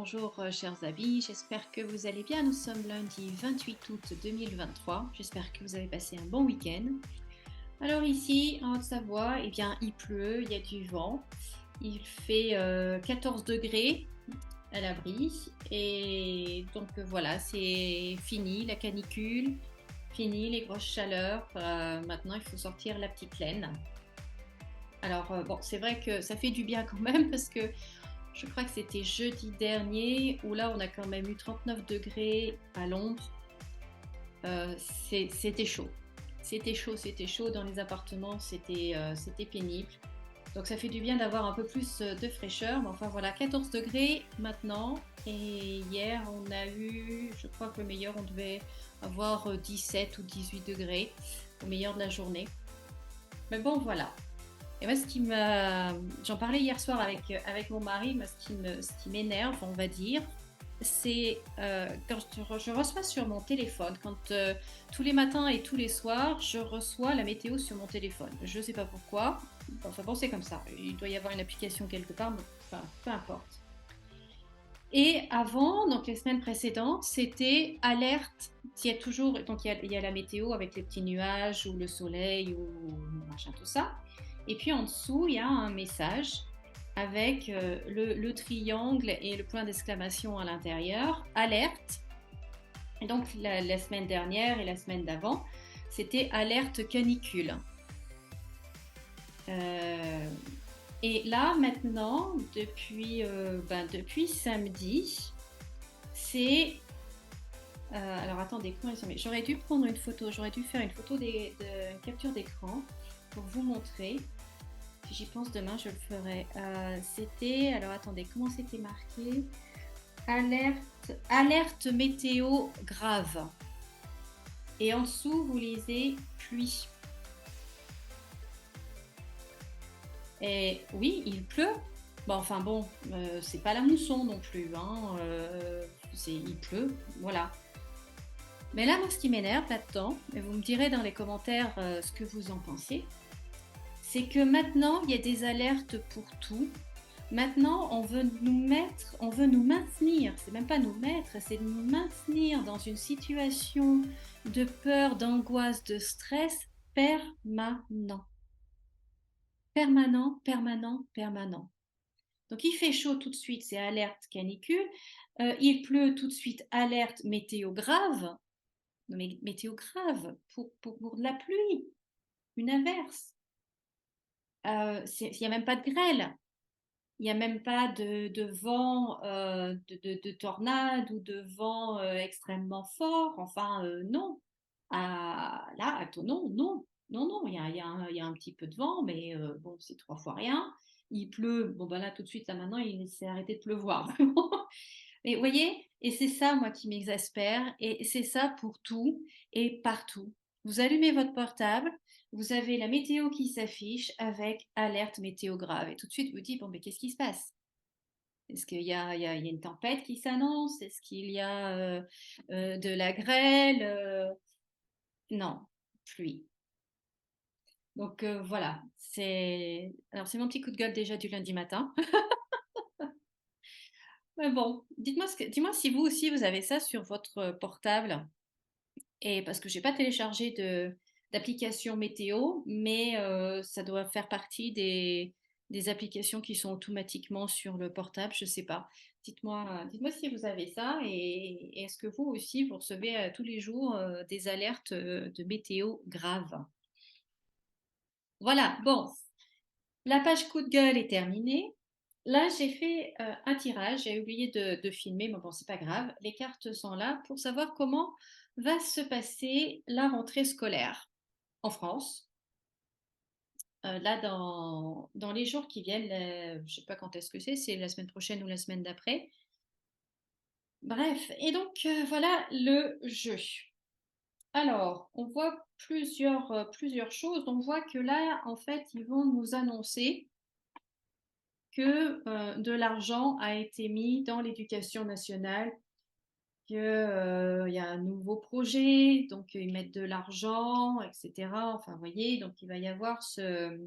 bonjour chers amis, j'espère que vous allez bien. Nous sommes lundi 28 août 2023, j'espère que vous avez passé un bon week-end. Alors ici, en Haute-Savoie, eh bien, il pleut, il y a du vent, il fait 14 degrés à l'abri et donc voilà, c'est fini la canicule, fini les grosses chaleurs. Maintenant, il faut sortir la petite laine. Alors bon, c'est vrai que ça fait du bien quand même parce que je crois que c'était jeudi dernier où là on a quand même eu 39 degrés à l'ombre. C'était chaud. C'était chaud dans les appartements, c'était pénible. Donc ça fait du bien d'avoir un peu plus de fraîcheur. Mais enfin voilà, 14 degrés maintenant. Et hier on a eu, je crois que le meilleur on devait avoir 17 ou 18 degrés au meilleur de la journée. Mais bon voilà. Et moi, j'en parlais hier soir avec mon mari, moi, ce qui m'énerve, on va dire, c'est quand je reçois sur mon téléphone, quand tous les matins et tous les soirs, je reçois la météo sur mon téléphone. Je ne sais pas pourquoi, enfin bon, c'est comme ça. Il doit y avoir une application quelque part, mais enfin, peu importe. Et avant, donc les semaines précédentes, c'était alerte. Il y a toujours, donc il y a la météo avec les petits nuages ou le soleil ou machin tout ça. Et puis en dessous, il y a un message avec le triangle et le point d'exclamation à l'intérieur, alerte. Et donc la semaine dernière et la semaine d'avant, c'était alerte canicule. Euh, et là maintenant, depuis samedi, c'est alors attendez, comment ils sont mis. J'aurais dû prendre une photo, j'aurais dû faire une photo une capture d'écran pour vous montrer. Si j'y pense demain, je le ferai. C'était, alors attendez, comment c'était marqué? Alerte météo grave. Et en dessous, vous lisez pluie. Et oui, il pleut. Bon, enfin bon, c'est pas la mousson non plus. Hein, il pleut, voilà. Mais là, moi, ce qui m'énerve là-dedans, et vous me direz dans les commentaires ce que vous en pensez, c'est que maintenant, il y a des alertes pour tout. Maintenant, on veut nous maintenir, c'est même pas nous mettre, c'est nous maintenir dans une situation de peur, d'angoisse, de stress permanent. Permanent, permanent, permanent. Donc il fait chaud tout de suite, c'est alerte canicule. Il pleut tout de suite, alerte météo grave. Mais météo grave pour de la pluie, une averse. Il n'y a même pas de grêle. Il n'y a même pas de vent, de tornade ou de vent extrêmement fort. Enfin, non. Là, non, non, non, non. Il y a un petit peu de vent, mais bon, c'est trois fois rien. Il pleut. Bon, ben là, tout de suite, là maintenant, il s'est arrêté de pleuvoir. Mais vous voyez, et c'est ça, moi, qui m'exaspère. Et c'est ça pour tout et partout. Vous allumez votre portable, vous avez la météo qui s'affiche avec alerte météo grave. Et tout de suite, vous dites, bon, mais qu'est-ce qui se passe? Est-ce qu'il y a une tempête qui s'annonce? Est-ce qu'il y a de la grêle? Non, pluie. Donc voilà, c'est mon petit coup de gueule déjà du lundi matin. Mais bon, dis-moi si vous aussi vous avez ça sur votre portable. Et parce que j'ai pas téléchargé d'application météo, mais ça doit faire partie des applications qui sont automatiquement sur le portable, je sais pas. Dites-moi si vous avez ça et est-ce que vous aussi vous recevez tous les jours des alertes de météo graves. Voilà, bon, la page coup de gueule est terminée. Là, j'ai fait un tirage, j'ai oublié de filmer, mais bon, c'est pas grave. Les cartes sont là pour savoir comment va se passer la rentrée scolaire en France. Là, dans les jours qui viennent, je ne sais pas quand est-ce que c'est la semaine prochaine ou la semaine d'après. Bref, et donc voilà le jeu. Alors, on voit plusieurs choses. On voit que là, en fait, ils vont nous annoncer que de l'argent a été mis dans l'éducation nationale, qu'il y a un nouveau projet, donc ils mettent de l'argent, etc. Enfin, vous voyez, donc il va y avoir ce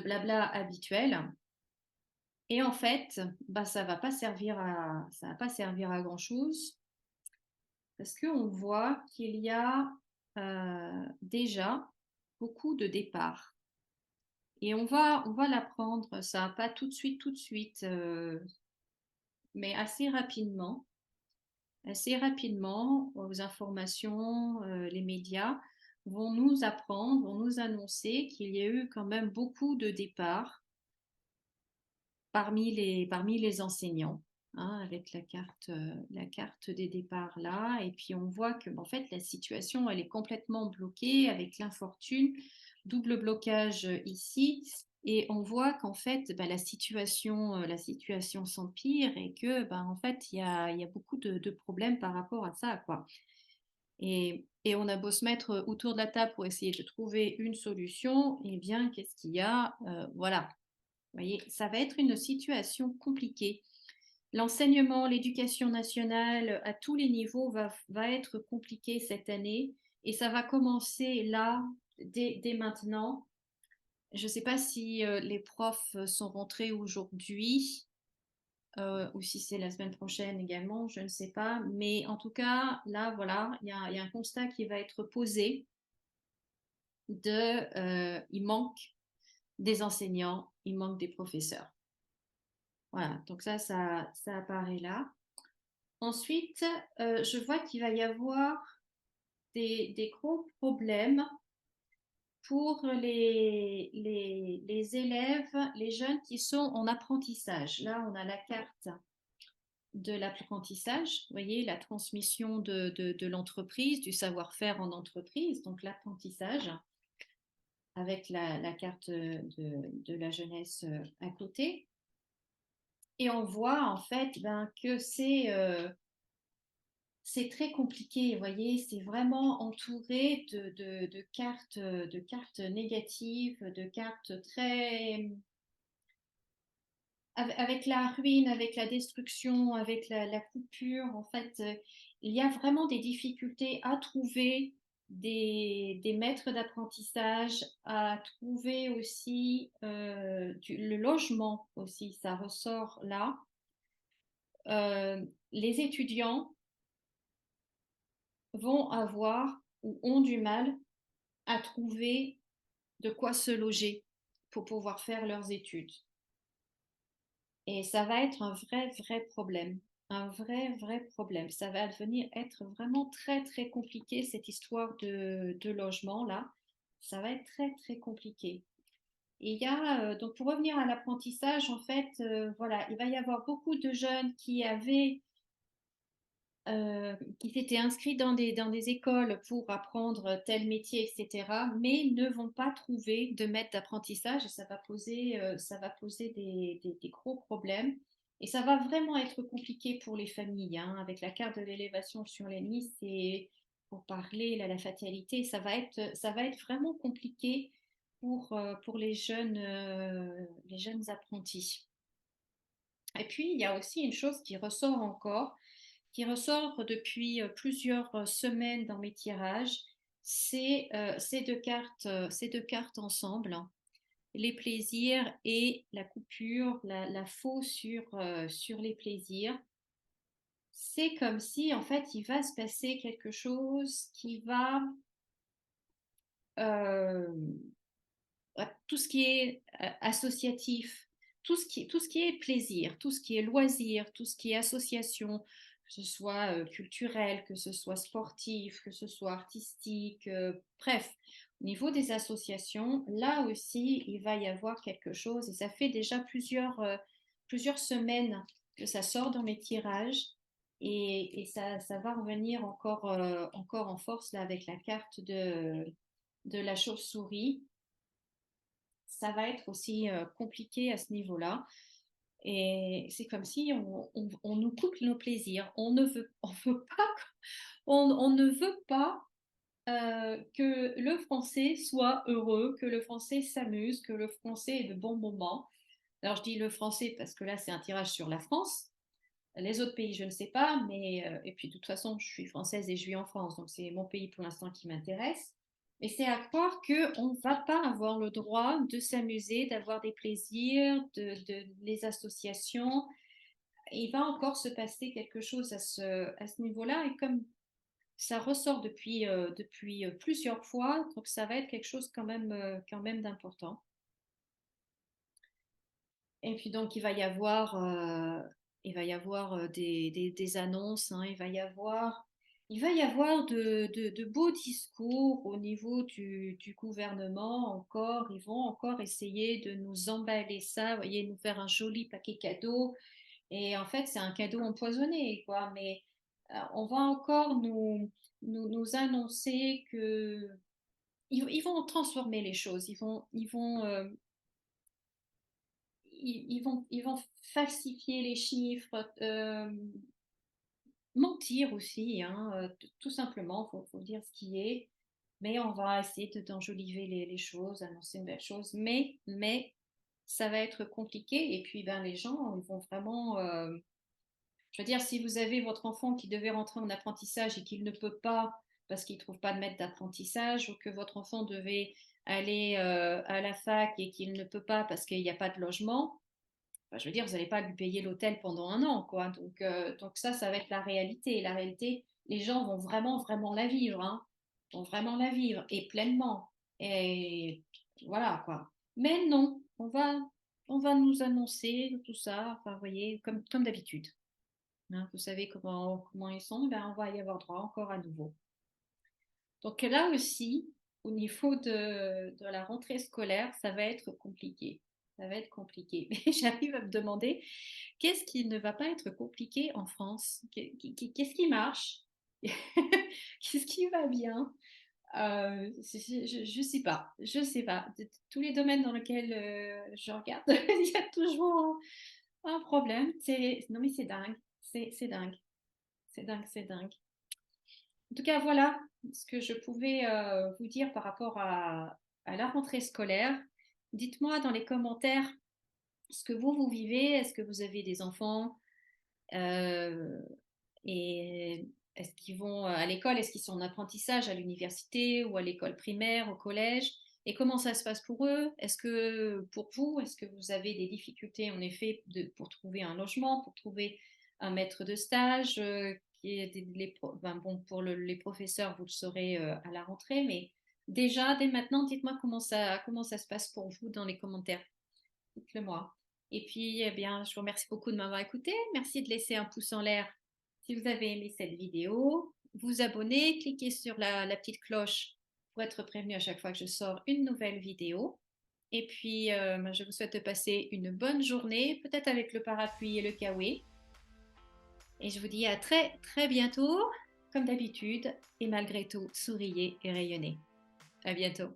blabla habituel. Et en fait, bah, ça va pas servir à grand-chose parce qu'on voit qu'il y a déjà beaucoup de départs. Et on va l'apprendre, ça, pas tout de suite, mais assez rapidement, aux informations, les médias vont nous apprendre, vont nous annoncer qu'il y a eu quand même beaucoup de départs parmi les enseignants, hein, avec la carte des départs là. Et puis on voit que, en fait, la situation, elle est complètement bloquée avec l'infortune, double blocage ici. Et on voit qu'en fait, bah, la situation s'empire et que, bah, en fait, il y a beaucoup de problèmes par rapport à ça, quoi. Et on a beau se mettre autour de la table pour essayer de trouver une solution, eh bien, qu'est-ce qu'il y a? Voilà, vous voyez, ça va être une situation compliquée. L'enseignement, l'éducation nationale à tous les niveaux va être compliqué cette année et ça va commencer là, dès maintenant. Je ne sais pas si les profs sont rentrés aujourd'hui ou si c'est la semaine prochaine également, je ne sais pas. Mais en tout cas, là, voilà, il y a un constat qui va être posé il manque des enseignants, il manque des professeurs. Voilà, donc ça apparaît là. Ensuite, je vois qu'il va y avoir des gros problèmes pour les élèves, les jeunes qui sont en apprentissage. Là, on a la carte de l'apprentissage, vous voyez, la transmission de l'entreprise, du savoir-faire en entreprise, donc l'apprentissage, avec la carte de la jeunesse à côté. Et on voit en fait ben, que c'est très compliqué, vous voyez, c'est vraiment entouré de cartes négatives, de cartes très... Avec la ruine, avec la destruction, avec la coupure, en fait, il y a vraiment des difficultés à trouver des maîtres d'apprentissage, à trouver aussi le logement aussi, ça ressort là. Les étudiants vont avoir ou ont du mal à trouver de quoi se loger pour pouvoir faire leurs études. Et ça va être un vrai problème. Un vrai problème. Ça va devenir être vraiment très compliqué, cette histoire de logement là. Ça va être très compliqué. Et il y a, donc pour revenir à l'apprentissage, en fait, voilà, il va y avoir beaucoup de jeunes qui s'étaient inscrits dans des écoles pour apprendre tel métier, etc., mais ne vont pas trouver de maître d'apprentissage et ça va poser des gros problèmes. Et ça va vraiment être compliqué pour les familles, hein, avec la carte de l'élévation sur les listes et pour parler là, la fatalité, ça va être vraiment compliqué pour les jeunes apprentis. Et puis, il y a aussi une chose qui ressort depuis plusieurs semaines dans mes tirages, c'est ces deux cartes ensemble, hein. Les plaisirs et la coupure, la faux sur les plaisirs. C'est comme si, en fait, il va se passer quelque chose qui va... euh, tout ce qui est associatif, tout ce qui est plaisir, tout ce qui est loisir, tout ce qui est association, que ce soit culturel, que ce soit sportif, que ce soit artistique, bref, au niveau des associations, là aussi, il va y avoir quelque chose et ça fait déjà plusieurs semaines que ça sort dans mes tirages et ça va revenir encore en force là, avec la carte de la chauve-souris. Ça va être aussi compliqué à ce niveau-là. Et c'est comme si on nous coupe nos plaisirs. On veut pas, on ne veut pas que le français soit heureux, que le français s'amuse, que le français ait de bons moments. Alors je dis le français parce que là c'est un tirage sur la France. Les autres pays, je ne sais pas, mais et puis de toute façon, je suis française et je vis en France, donc c'est mon pays pour l'instant qui m'intéresse. Et c'est à croire qu'on ne va pas avoir le droit de s'amuser, d'avoir des plaisirs, les associations. Il va encore se passer quelque chose à ce niveau-là. Et comme ça ressort depuis plusieurs fois, donc ça va être quelque chose quand même d'important. Et puis donc il va y avoir des annonces, hein, il va y avoir de beaux discours au niveau du gouvernement encore. Ils vont encore essayer de nous emballer ça, vous voyez, nous faire un joli paquet cadeau. Et en fait, c'est un cadeau empoisonné, quoi. Mais on va encore nous annoncer que ils vont transformer les choses. Ils vont falsifier les chiffres, mentir aussi, hein, tout simplement, faut dire ce qui est. Mais on va essayer d'enjoliver les choses, annoncer une belle chose. Mais ça va être compliqué. Et puis, ben, les gens, ils vont vraiment. Je veux dire, si vous avez votre enfant qui devait rentrer en apprentissage et qu'il ne peut pas parce qu'il ne trouve pas de maître d'apprentissage, ou que votre enfant devait aller à la fac et qu'il ne peut pas parce qu'il n'y a pas de logement, enfin, je veux dire, vous n'allez pas lui payer l'hôtel pendant un an, quoi. Donc ça va être la réalité. La réalité, les gens vont vraiment la vivre, hein. Vont vraiment la vivre, et pleinement. Et voilà, quoi. Mais non, on va nous annoncer tout ça, enfin, vous voyez, comme d'habitude. Hein, vous savez comment ils sont, ben, on va y avoir droit encore à nouveau. Donc là aussi, au niveau de la rentrée scolaire, ça va être compliqué. Ça va être compliqué. Mais j'arrive à me demander qu'est-ce qui ne va pas être compliqué en France? Qu'est-ce qui marche? Qu'est-ce qui va bien? Je sais pas. Je sais pas. De tous les domaines dans lesquels je regarde, il y a toujours un problème. Non, mais c'est dingue. C'est dingue. C'est dingue, c'est dingue. En tout cas, voilà ce que je pouvais vous dire par rapport à la rentrée scolaire. Dites-moi dans les commentaires ce que vous vivez. Est-ce que vous avez des enfants? Euh, et est-ce qu'ils vont à l'école? Est-ce qu'ils sont en apprentissage à l'université ou à l'école primaire, au collège? Et comment ça se passe pour eux? Est-ce que pour vous, est-ce que vous avez des difficultés en effet pour trouver un logement, pour trouver un maître de stage qui est ben bon, pour les professeurs, vous le saurez à la rentrée, mais déjà, dès maintenant, dites-moi comment ça se passe pour vous dans les commentaires. Dites-le moi. Et puis, eh bien, je vous remercie beaucoup de m'avoir écouté. Merci de laisser un pouce en l'air si vous avez aimé cette vidéo. Vous abonner, cliquez sur la petite cloche pour être prévenu à chaque fois que je sors une nouvelle vidéo. Et puis, ben, je vous souhaite de passer une bonne journée, peut-être avec le parapluie et le kawaii. Et je vous dis à très bientôt, comme d'habitude. Et malgré tout, souriez et rayonnez. À bientôt.